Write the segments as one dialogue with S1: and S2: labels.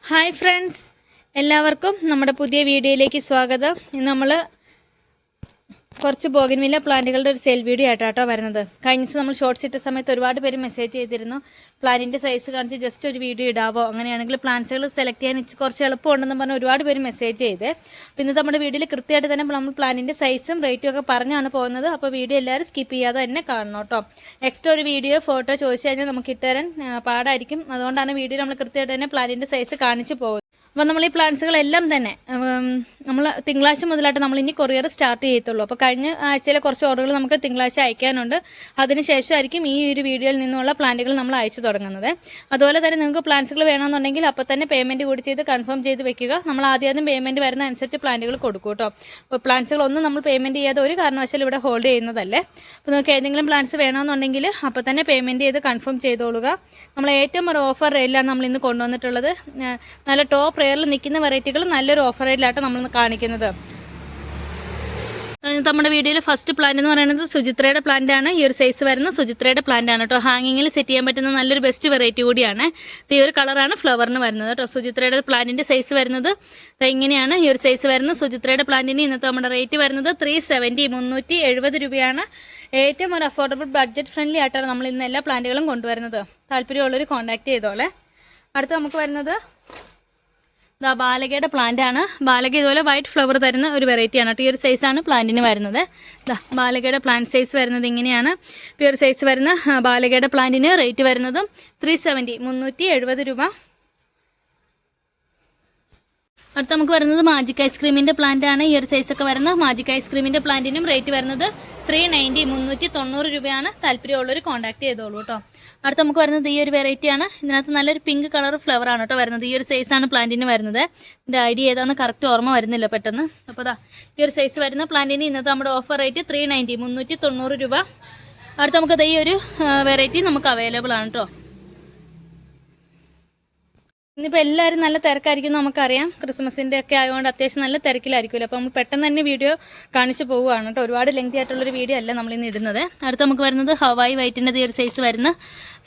S1: Hi friends, എല്ലാവർക്കും നമ്മുടെ പുതിയ വീഡിയോയിലേക്ക് സ്വാഗതം. ഇന്ന് നമ്മൾ കുറച്ച് ബോഗൻവില്ല പ്ലാന്റുകളുടെ ഒരു സെയിൽ വീഡിയോ ആയിട്ടാട്ടോ വരുന്നത്. കഴിഞ്ഞ ദിവസം നമ്മൾ ഷോർട്ട്സ് ഇട്ട സമയത്ത് ഒരുപാട് പേര് മെസ്സേജ് ചെയ്തിരുന്നു, പ്ലാന്റിൻ്റെ സൈസ് കാണിച്ച് ജസ്റ്റ് ഒരു വീഡിയോ ഇടാവോ, അങ്ങനെയാണെങ്കിൽ പ്ലാന്റ്സുകൾ സെലക്ട് ചെയ്യാൻ കുറച്ച് എളുപ്പമുണ്ടെന്ന് പറഞ്ഞ് ഒരുപാട് പേര് മെസ്സേജ് ചെയ്ത്. അപ്പോൾ ഇന്നത്തെ നമ്മുടെ വീഡിയോയിൽ കൃത്യമായിട്ട് തന്നെ നമ്മൾ പ്ലാന്റിൻ്റെ സൈസും റേറ്റും ഒക്കെ പറഞ്ഞാണ് പോകുന്നത്. അപ്പോൾ വീഡിയോ എല്ലാവരും സ്കിപ്പ് ചെയ്യാതെ തന്നെ കാണണം കേട്ടോ. എക്സ്ട്രാ ഒരു വീഡിയോ ഫോട്ടോ ചോദിച്ചു കഴിഞ്ഞാൽ നമുക്ക് ഇട്ടുതരാൻ പാടായിരിക്കും. അതുകൊണ്ടാണ് വീഡിയോ നമ്മൾ കൃത്യമായിട്ട് തന്നെ പ്ലാന്റിൻ്റെ സൈസ് കാണിച്ചു പോകുന്നത്. അപ്പോൾ നമ്മൾ ഈ പ്ലാന്റ്സുകളെല്ലാം തന്നെ നമ്മൾ തിങ്കളാഴ്ച മുതലായിട്ട് നമ്മൾ ഇനി കൊറിയർ സ്റ്റാർട്ട് ചെയ്യത്തുള്ളൂ. അപ്പോൾ കഴിഞ്ഞ ആഴ്ചയിലെ കുറച്ച് ഓർഡറുകൾ നമുക്ക് തിങ്കളാഴ്ച അയക്കാനുണ്ട്. അതിനുശേഷമായിരിക്കും ഈ ഒരു വീഡിയോയിൽ നിന്നുള്ള പ്ലാന്റുകൾ നമ്മൾ അയച്ചു തുടങ്ങുന്നത്. അതുപോലെ തന്നെ നിങ്ങൾക്ക് പ്ലാന്റ്സുകൾ വേണമെന്നുണ്ടെങ്കിൽ അപ്പോൾ തന്നെ പേയ്മെൻറ്റ് കൂടി ചെയ്ത് കൺഫേം ചെയ്ത് വെക്കുക. നമ്മൾ ആദ്യം പേയ്മെൻറ്റ് വരുന്ന അനുസരിച്ച് പ്ലാന്റുകൾ കൊടുക്കും കേട്ടോ. അപ്പോൾ പ്ലാന്റ്സുകളൊന്നും നമ്മൾ പേയ്മെൻറ്റ് ചെയ്യാതെ ഒരു കാരണവശാലും ഇവിടെ ഹോൾഡ് ചെയ്യുന്നതല്ലേ. അപ്പോൾ നിങ്ങൾക്ക് ഏതെങ്കിലും പ്ലാന്റ്സ് വേണമെന്നുണ്ടെങ്കിൽ അപ്പോൾ തന്നെ പേയ്മെൻറ്റ് ചെയ്ത് കൺഫേം ചെയ്തോളുക. നമ്മൾ ഏറ്റവും ഒരു ഓഫർ റേറ്റിലാണ് നമ്മൾ ഇന്ന് കൊണ്ടുവന്നിട്ടുള്ളത്. നല്ല ടോപ്പ് റേറിൽ നിൽക്കുന്ന വെറൈറ്റികൾ നല്ലൊരു ഓഫർ റേറ്റിലാട്ടോ നമ്മൾ കാണിക്കുന്നത്. നമ്മുടെ വീഡിയോയിൽ ഫസ്റ്റ് പ്ലാന്റ് എന്ന് പറയുന്നത് സുചിത്രയുടെ പ്ലാന്റ് ആണ്. ഈ ഒരു സൈസ് വരുന്ന സുചിത്രയുടെ പ്ലാന്റ് ആണ് കേട്ടോ. ഹാങ്ങിങ്ങിൽ സെറ്റ് ചെയ്യാൻ പറ്റുന്ന നല്ലൊരു ബെസ്റ്റ് വെറൈറ്റി കൂടിയാണ്. ഈ ഒരു കളറാണ് ഫ്ലവറിന് വരുന്നത് കേട്ടോ. സുചിത്രയുടെ പ്ലാന്റിന്റെ സൈസ് വരുന്നത് ഇങ്ങനെയാണ്. ഈ ഒരു സൈസ് വരുന്ന സുചിത്രയുടെ പ്ലാന്റിന് ഇന്നത്തെ നമ്മുടെ റേറ്റ് വരുന്നത് 370 370 രൂപയാണ്. ഏറ്റവും ഒരു അഫോർഡബിൾ ബഡ്ജറ്റ് ഫ്രണ്ട്ലി ആയിട്ടാണ് നമ്മൾ ഇന്ന് എല്ലാ പ്ലാന്റുകളും കൊണ്ടുവരുന്നത്. താല്പര്യമുള്ളവർ കോൺടാക്ട് ചെയ്തോളെ. അടുത്ത് നമുക്ക് വരുന്നത് ബാലകയുടെ പ്ലാന്റ് ആണ്. ബാലക ഇതുപോലെ വൈറ്റ് ഫ്ലവർ തരുന്ന ഒരു വെറൈറ്റിയാണ് കേട്ടോ. ഈ ഒരു സൈസാണ് പ്ലാന്റിന് വരുന്നത്. ബാലകയുടെ പ്ലാന്റ് സൈസ് വരുന്നത് ഇങ്ങനെയാണ്. ഈ ഒരു സൈസ് വരുന്ന ബാലകയുടെ പ്ലാന്റിന് റേറ്റ് വരുന്നതും 370 370 രൂപ. അടുത്ത് നമുക്ക് വരുന്നത് മാജിക് ഐസ്ക്രീമിൻ്റെ പ്ലാന്റ് ആണ്. ഈ ഒരു സൈസൊക്കെ വരുന്ന മാജിക് ഐസ്ക്രീമിൻ്റെ പ്ലാന്റിനും റേറ്റ് വരുന്നത് 390 390 രൂപയാണ്. താല്പര്യമുള്ളവർ കോൺടാക്ട് ചെയ്തോളൂ കേട്ടോ. അടുത്ത് നമുക്ക് വരുന്നത് ഈ ഒരു വെറൈറ്റിയാണ്. ഇതിനകത്ത് നല്ലൊരു പിങ്ക് കളർ ഫ്ലവർ ആണ് കേട്ടോ വരുന്നത്. ഈ ഒരു സൈസാണ് പ്ലാന്റിന് വരുന്നത്. ഇതിൻ്റെ ഐഡിയ ഏതാണെന്ന് കറക്റ്റ് ഓർമ്മ വരുന്നില്ല പെട്ടെന്ന്. അപ്പോൾ ഈ ഒരു സൈസ് വരുന്ന പ്ലാന്റിന് ഇന്നത്തെ നമ്മുടെ ഓഫർ റേറ്റ് 390 390 രൂപ. അടുത്ത് നമുക്ക് ഈ ഒരു വെറൈറ്റി നമുക്ക് അവൈലബിൾ ആണ് കേട്ടോ. ഇന്നിപ്പോൾ എല്ലാവരും നല്ല തിരക്കായിരിക്കും നമുക്കറിയാം. ക്രിസ്മസിൻ്റെ ഒക്കെ ആയതുകൊണ്ട് അത്യാവശ്യം നല്ല തിരക്കിലായിരിക്കുമല്ലോ. അപ്പോൾ നമ്മൾ പെട്ടെന്ന് തന്നെ വീഡിയോ കാണിച്ച് പോവുകയാണ് കേട്ടോ. ഒരുപാട് ലെങ്തി ആയിട്ടുള്ളൊരു വീഡിയോ അല്ല നമ്മളിന്ന് ഇടുന്നത്. അടുത്ത് നമുക്ക് വരുന്നത് ഹവായി വൈറ്റിൻ്റെ ഈ ഒരു സൈസ് വരുന്ന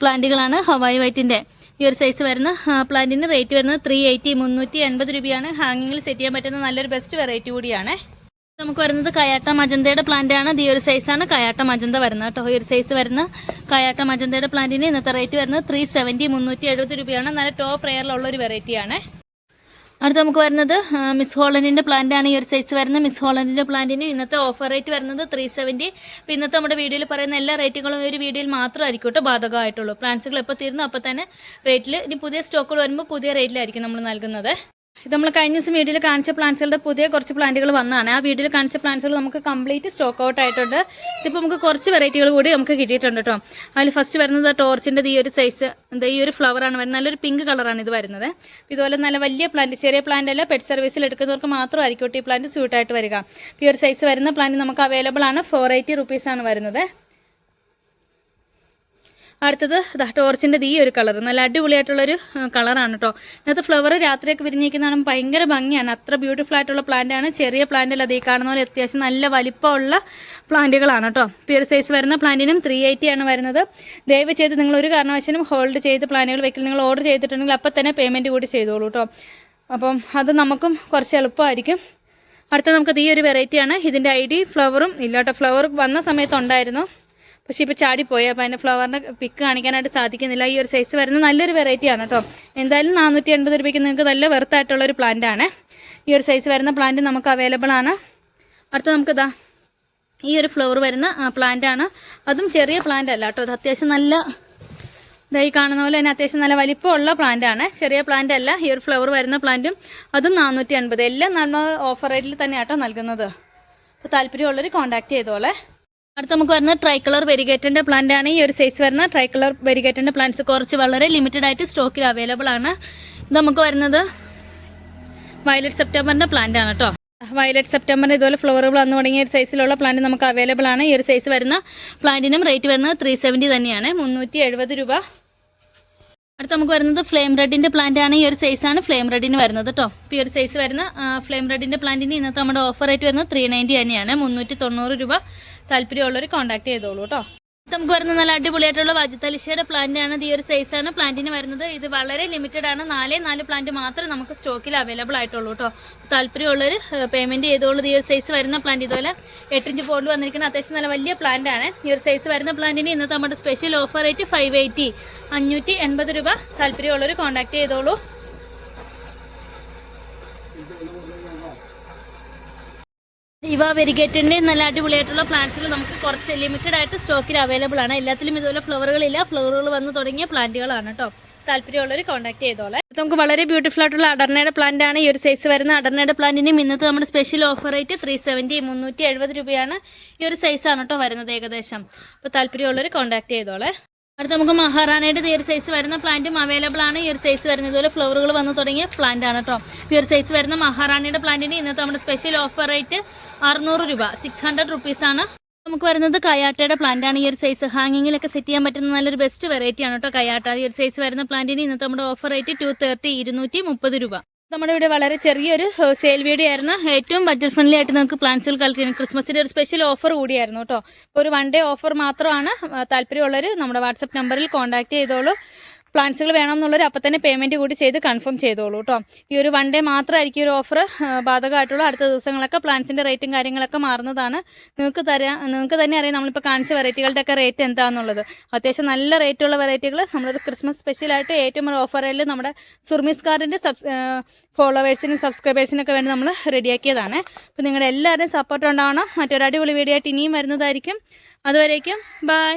S1: പ്ലാന്റുകളാണ്. ഹവായി വൈറ്റിൻ്റെ ഈ ഒരു സൈസ് വരുന്ന പ്ലാന്റിന് റേറ്റ് വരുന്നത് 380 380 രൂപയാണ്. ഹാങ്ങിങ്ങിൽ സെറ്റ് ചെയ്യാൻ പറ്റുന്ന നല്ലൊരു ബെസ്റ്റ് വെറൈറ്റി കൂടിയാണ്. നമുക്ക് വരുന്നത് കയാട്ട മജന്തയുടെ പ്ലാന്റ് ആണ്. ഈ ഒരു സൈസാണ് കയാട്ട മജന്ത വരുന്നത് കേട്ടോ. ഈ ഒരു സൈസ് വരുന്ന കയാട്ട മജന്തയുടെ പ്ലാന്റിന് ഇന്നത്തെ റേറ്റ് വരുന്നത് 370 370 രൂപയാണ്. നല്ല ടോപ്പ് റെയറിലുള്ള ഒരു വെറൈറ്റിയാണ്. അടുത്ത് നമുക്ക് വരുന്നത് മിസ് ഹോളൻഡിൻ്റെ പ്ലാന്റ് ആണ്. ഈ ഒരു സൈസ് വരുന്ന മിസ് ഹോളൻഡിൻ്റെ പ്ലാന്റിന് ഇന്നത്തെ ഓഫർ റേറ്റ് വരുന്നത് 370. അപ്പോൾ ഇന്നത്തെ നമ്മുടെ വീഡിയോയിൽ പറയുന്ന എല്ലാ റേറ്റുകളും ഒരു വീഡിയോയിൽ മാത്രമായിരിക്കും കേട്ടോ ബാധകമായിട്ടുള്ളൂ. പ്ലാന്റ്സുകൾ എപ്പോൾ തീർന്നു അപ്പോൾ തന്നെ റേറ്റിൽ ഇനി പുതിയ സ്റ്റോക്കുകൾ വരുമ്പോൾ പുതിയ റേറ്റിലായിരിക്കും നമ്മൾ നൽകുന്നത്. ഇത് നമ്മൾ കഴിഞ്ഞ ദിവസം വീഡിയോയിൽ കാണിച്ച പ്ലാന്റ്സുകളുടെ പുതിയ കുറച്ച് പ്ലാന്റുകൾ വന്നതാണ്. ആ വീഡിയോയിൽ കാണിച്ച പ്ലാന്റ്സുകൾ നമുക്ക് കംപ്ലീറ്റ് സ്റ്റോക്ക് ഔട്ട് ആയിട്ടുണ്ട്. ഇതിപ്പോൾ നമുക്ക് കുറച്ച് വെറൈറ്റികൾ കൂടി നമുക്ക് കിട്ടിയിട്ടുണ്ട് കേട്ടോ. അതിൽ ഫസ്റ്റ് വരുന്നത് ടോർച്ചിൻ്റെ ഈ ഒരു സൈസ് ഈ ഒരു ഫ്ലവറാണ് വരുന്നത്. നല്ലൊരു പിങ്ക് കളറാണ് ഇത് വരുന്നത്. ഇതുപോലെ നല്ല വലിയ പ്ലാന്റ്, ചെറിയ പ്ലാന്റ് അല്ല, പെറ്റ് സർവീസിൽ എടുക്കുന്നവർക്ക് മാത്രമായിരിക്കും ഈ പ്ലാന്റ് സ്യൂട്ടായിട്ട് വരിക. ഈ ഒരു സൈസ് വരുന്ന പ്ലാന്റ് നമുക്ക് അവൈലബിൾ ആണ്. 480 റുപ്പീസാണ് വരുന്നത്. അടുത്തത് ടോർച്ചിൻ്റെ ഈ ഒരു കളർ നല്ല അടിപൊളിയായിട്ടുള്ളൊരു കളറാണ് കേട്ടോ. ഇതിനകത്ത് ഫ്ലവർ രാത്രിയൊക്കെ വിരിഞ്ഞിരിക്കുന്നതാണ്. ഭയങ്കര ഭംഗിയാണ്. അത്ര ബ്യൂട്ടിഫുൾ ആയിട്ടുള്ള പ്ലാന്റ് ആണ്. ചെറിയ പ്ലാന്റ് അല്ല, അത് ഈ കാണുന്ന പോലെ അത്യാവശ്യം നല്ല വലിപ്പമുള്ള പ്ലാന്റുകളാണ് കേട്ടോ. ഈ ഒരു സൈസ് വരുന്ന പ്ലാന്റിനും 380 ആണ് വരുന്നത്. ദയവ് ചെയ്ത് നിങ്ങൾ ഒരു കാരണവശാലും ഹോൾഡ് ചെയ്ത് പ്ലാന്റുകൾ വെക്കില്ല. നിങ്ങൾ ഓർഡർ ചെയ്തിട്ടുണ്ടെങ്കിൽ അപ്പം തന്നെ പേയ്മെൻറ്റ് കൂടി ചെയ്തോളൂ കേട്ടോ. അപ്പം അത് നമുക്കും കുറച്ച് എളുപ്പമായിരിക്കും. അടുത്ത നമുക്ക് ഈ ഒരു വെറൈറ്റിയാണ്. ഇതിൻ്റെ ID ഫ്ലവറും ഇല്ല കേട്ടോ. ഫ്ലവർ വന്ന സമയത്തുണ്ടായിരുന്നു, പക്ഷേ ഇപ്പോൾ ചാടിപ്പോയി. അപ്പോൾ അതിൻ്റെ ഫ്ലവറിൻ്റെ പിക്ക് കാണിക്കാനായിട്ട് സാധിക്കുന്നില്ല. ഈ ഒരു സൈസ് വരുന്ന നല്ലൊരു വെറൈറ്റിയാണ് കേട്ടോ. എന്തായാലും 480 രൂപയ്ക്ക് നിങ്ങൾക്ക് നല്ല വെർത്തായിട്ടുള്ളൊരു പ്ലാന്റാണ്. ഈ ഒരു സൈസ് വരുന്ന പ്ലാന്റ് നമുക്ക് അവൈലബിൾ ആണ്. അടുത്ത നമുക്ക് ഈ ഒരു ഫ്ലവർ വരുന്ന പ്ലാന്റാണ്. അതും ചെറിയ പ്ലാന്റ് അല്ല കേട്ടോ. അത് അത്യാവശ്യം നല്ല ഇതായി കാണുന്ന പോലെ തന്നെ അത്യാവശ്യം നല്ല വലിപ്പമുള്ള പ്ലാന്റാണ്. ചെറിയ പ്ലാന്റ് അല്ല. ഈ ഒരു ഫ്ലവർ വരുന്ന പ്ലാന്റും അതും 480. എല്ലാം നമ്മൾ ഓഫർ റേറ്റിൽ തന്നെ ആട്ടോ നൽകുന്നത്. അപ്പോൾ താല്പര്യമുള്ളവർ കോൺടാക്ട് ചെയ്തോളെ. അടുത്ത് നമുക്ക് വരുന്നത് ട്രൈക്കളർ വെരിഗേറ്റൻ്റെ പ്ലാന്റ് ആണ്. ഈ ഒരു സൈസ് വരുന്ന ട്രൈക്കളർ വെരിഗേറ്റൻ്റെ പ്ലാന്റ്സ് കുറച്ച് വളരെ ലിമിറ്റഡ് ആയിട്ട് സ്റ്റോക്കിൽ അവൈലബിൾ ആണ്. ഇത് നമുക്ക് വരുന്നത് വയലറ്റ് സെപ്റ്റംബറിൻ്റെ പ്ലാന്റ് ആണ് കേട്ടോ. വയലറ്റ് സെപ്റ്റംബറിന് ഇതുപോലെ ഫ്ലവറുകൾ വന്നു തുടങ്ങിയ ഒരു സൈസിലുള്ള പ്ലാന്റ് നമുക്ക് അവൈലബിൾ ആണ്. ഈ ഒരു സൈസ് വരുന്ന പ്ലാന്റിനും റേറ്റ് വരുന്നത് 370 തന്നെയാണ്, 370 രൂപ. അടുത്ത് നമുക്ക് വരുന്നത് ഫ്ലെയിം റെഡിൻ്റെ പ്ലാന്റ് ആണ്. ഈ ഒരു സൈസാണ് ഫ്ലെയിം റെഡിന് വരുന്നത് കേട്ടോ. ഇപ്പോൾ ഈ ഒരു സൈസ് വരുന്ന ഫ്ലെയിം റെഡിൻ്റെ പ്ലാന്റിന് ഇന്നത്തെ നമ്മുടെ ഓഫർ റേറ്റ് വരുന്നത് 390 തന്നെയാണ്, 390 രൂപ. താല്പര്യമുള്ളവർ കോൺടാക്ട് ചെയ്തോളൂ കേട്ടോ. നമുക്ക് വരുന്ന നല്ല അടിപൊളിയായിട്ടുള്ള വജുത്തലിശയുടെ പ്ലാന്റ് ആണ്. ഈ ഒരു സൈസാണ് പ്ലാന്റിന് വരുന്നത്. ഇത് വളരെ ലിമിറ്റഡ് ആണ്. 4 പ്ലാന്റ് മാത്രമേ നമുക്ക് സ്റ്റോക്കിൽ അവൈലബിൾ ആയിട്ടുള്ളൂ കേട്ടോ. താല്പര്യമുള്ളവർ പേയ്മെന്റ് ചെയ്തോളൂ. ഈ ഒരു സൈസ് വരുന്ന പ്ലാന്റ് ഇതുപോലെ 8 ഇഞ്ച് പോളിൽ വന്നിരിക്കുന്ന അത്യാവശ്യം നല്ല വലിയ പ്ലാന്റ് ആണ്. ഈ ഒരു സൈസ് വരുന്ന പ്ലാന്റിന് ഇന്നത്തെ നമ്മുടെ സ്പെഷ്യൽ ഓഫർ റേറ്റ് 580, 580 രൂപ. താല്പര്യമുള്ളവർ കോൺടാക്ട് ചെയ്തോളൂ. ഇവ വെരിഗേറ്റിൻ്റെ നല്ല അടിപൊളിയായിട്ടുള്ള പ്ലാന്റ്സുകൾ നമുക്ക് കുറച്ച് ലിമിറ്റഡ് ആയിട്ട് സ്റ്റോക്കിൽ അവൈലബിൾ ആണ്. എല്ലാത്തിലും ഇതുപോലെ ഫ്ലവറുകളില്ല. ഫ്ലവറുകൾ വന്ന് തുടങ്ങിയ പ്ലാന്റുകളാണ് കേട്ടോ. താല്പര്യമുള്ളവർ കോൺടാക്ട് ചെയ്തോളെ. നമുക്ക് വളരെ ബ്യൂട്ടിഫുൾ ആയിട്ടുള്ള അടർണയുടെ പ്ലാന്റ് ആണ്. ഈ ഒരു സൈസ് വരുന്ന അടർണയുടെ പ്ലാന്റിനും ഇന്നത്തെ നമ്മുടെ സ്പെഷ്യൽ ഓഫർ റേറ്റ് 370, 370 രൂപയാണ്. ഈ ഒരു സൈസാണ് കേട്ടോ വരുന്നത് ഏകദേശം. അപ്പോൾ താല്പര്യമുള്ളവർ കോൺടാക്ട് ചെയ്തോളെ. അടുത്ത നമുക്ക് മഹാറാണയുടെ ഈ ഒരു സൈസ് വരുന്ന പ്ലാന്റും അവൈലബിൾ ആണ്. ഈ ഒരു സൈസ് വരുന്നത് പോലെ ഫ്ലവറുകൾ വന്ന് തുടങ്ങിയ പ്ലാന്റ് ആണ് കേട്ടോ. ഈ ഒരു സൈസ് വരുന്ന മഹാറാണയുടെ പ്ലാന്റിന് ഇന്നത്തെ നമ്മുടെ സ്പെഷ്യൽ ഓഫർ റേറ്റ് 600 രൂപ, 600 റുപ്പീസാണ്. നമുക്ക് വരുന്നത് കയാട്ടയുടെ പ്ലാന്റ് ആണ്. ഈ ഒരു സൈസ് ഹാങ്ങിങ്ങിലൊക്കെ സെറ്റ് ചെയ്യാൻ പറ്റുന്ന നല്ലൊരു ബെസ്റ്റ് വെറൈറ്റി ആണ് കേട്ടോ കയാട്ട. ഈ ഒരു സൈസ് വരുന്ന പ്ലാന്റിന് ഇന്നത്തെ നമ്മുടെ ഓഫർ റേറ്റ് 230, 230 രൂപ. നമ്മുടെ ഇവിടെ വളരെ ചെറിയൊരു സെയിൽ വീഡിയോ ആയിരുന്നു. ഏറ്റവും ബഡ്ജറ്റ് ഫ്രണ്ട്ലി ആയിട്ട് നമുക്ക് പ്ലാന്റ്സുകൾ കളക്ട് ചെയ്യാം. ക്രിസ്മസിൻ്റെ ഒരു സ്പെഷ്യൽ ഓഫർ കൂടിയായിരുന്നു കേട്ടോ. ഇപ്പോൾ ഒരു 1 ഡേ ഓഫർ മാത്രമാണ്. താല്പര്യമുള്ളവർ നമ്മുടെ വാട്സപ്പ് നമ്പറിൽ കോൺടാക്ട് ചെയ്തോളൂ. പ്ലാന്റ്സുകൾ വേണമെന്നുള്ളവർ അപ്പം തന്നെ പേയ്മെൻറ്റ് കൂടി ചെയ്ത് കൺഫേം ചെയ്തോളൂ കേട്ടോ. ഈ ഒരു 1 ഡേ മാത്രമായിരിക്കും ഒരു ഓഫർ ബാധകമായിട്ടുള്ള. അടുത്ത ദിവസങ്ങളൊക്കെ പ്ലാന്റ്സിൻ്റെ റേറ്റും കാര്യങ്ങളൊക്കെ മാറുന്നതാണ്. നിങ്ങൾക്ക് തന്നെ അറിയാം നമ്മളിപ്പോൾ കാണിച്ച വെറൈറ്റികളുടെ ഒക്കെ റേറ്റ് എന്താണെന്നുള്ളത്. അത്യാവശ്യം നല്ല റേറ്റുള്ള വെറൈറ്റികൾ നമ്മളൊരു ക്രിസ്മസ് സ്പെഷ്യലായിട്ട് ഏറ്റവും ഒരു ഓഫറിൽ നമ്മുടെ സുർമീസ് കാർഡിൻ്റെ ഫോളോവേഴ്സിനും സബ്സ്ക്രൈബേഴ്സിനൊക്കെ വേണ്ടി നമ്മൾ റെഡിയാക്കിയതാണ്. അപ്പോൾ നിങ്ങളുടെ എല്ലാവരുടെയും സപ്പോർട്ട് ഉണ്ടാവണം. മറ്റൊരു അടിപൊളി വീഡിയോ ആയിട്ട് ഇനിയും വരുന്നതായിരിക്കും. അതുവരേക്കും ബൈ.